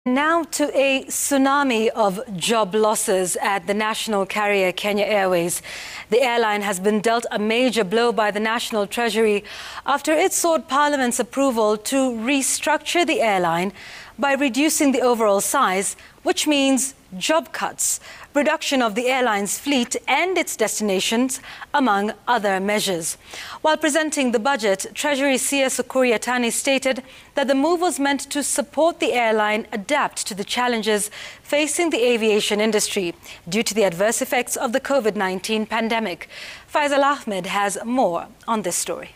Now to a tsunami of job losses at the national carrier Kenya Airways. The airline has been dealt a major blow by the National Treasury after it sought Parliament's approval to restructure the airline by reducing the overall size, which means job cuts, reduction of the airline's fleet and its destinations, among other measures. While presenting the budget, Treasury CS Yatani stated that the move was meant to support the airline adapt to the challenges facing the aviation industry due to the adverse effects of the COVID-19 pandemic. Faisal Ahmed has more on this story.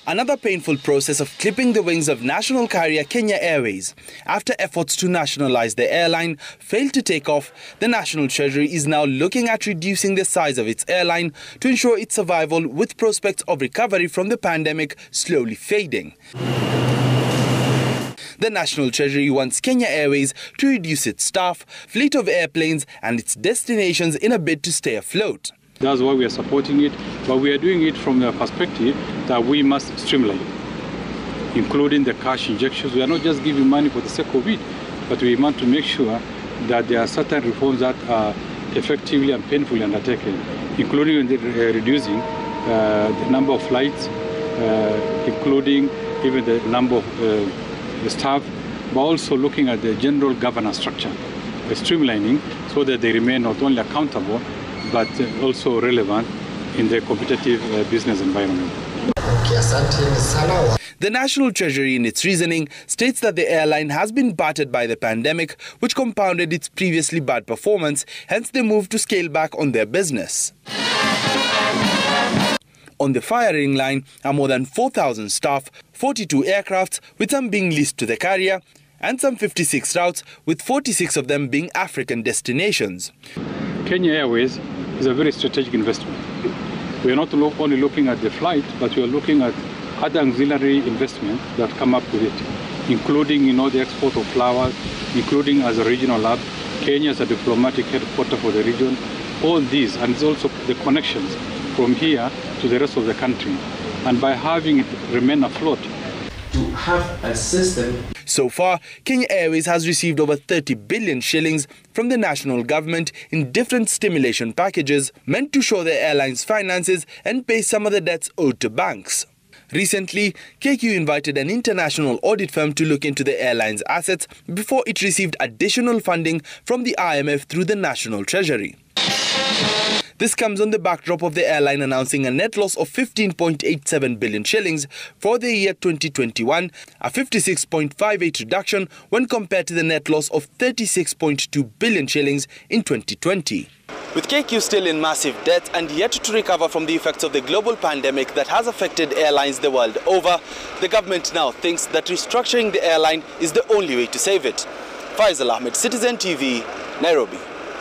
Another painful process of clipping the wings of national carrier Kenya Airways. After efforts to nationalize the airline failed to take off, the National Treasury is now looking at reducing the size of its airline to ensure its survival, with prospects of recovery from the pandemic slowly fading. The National Treasury wants Kenya Airways to reduce its staff, fleet of airplanes and its destinations in a bid to stay afloat. That's why we are supporting it, but we are doing it from the perspective that we must streamline, including the cash injections. We are not just giving money for the sake of it, but we want to make sure that there are certain reforms that are effectively and painfully undertaken, including reducing the number of flights, including even the number of the staff, but also looking at the general governance structure, streamlining so that they remain not only accountable, but also relevant in the competitive business environment. The National Treasury, in its reasoning, states that the airline has been battered by the pandemic, which compounded its previously bad performance, hence they moved to scale back on their business. On the firing line are more than 4,000 staff, 42 aircrafts, with some being leased to the carrier, and some 56 routes, with 46 of them being African destinations. Kenya Airways is a very strategic investment. We are not only looking at the flight, but we are looking at other auxiliary investments that come up with it, including the export of flowers, including as a regional hub, Kenya as a diplomatic headquarters for the region, all these, and it's also the connections from here to the rest of the country. And by having it remain afloat, to have a system. So far, Kenya Airways has received over 30 billion shillings from the national government in different stimulation packages meant to shore the airline's finances and pay some of the debts owed to banks. Recently, KQ invited an international audit firm to look into the airline's assets before it received additional funding from the IMF through the National Treasury. This comes on the backdrop of the airline announcing a net loss of 15.87 billion shillings for the year 2021, a 56.58 reduction when compared to the net loss of 36.2 billion shillings in 2020. With KQ still in massive debt and yet to recover from the effects of the global pandemic that has affected airlines the world over, the government now thinks that restructuring the airline is the only way to save it. Faisal Ahmed, Citizen TV, Nairobi.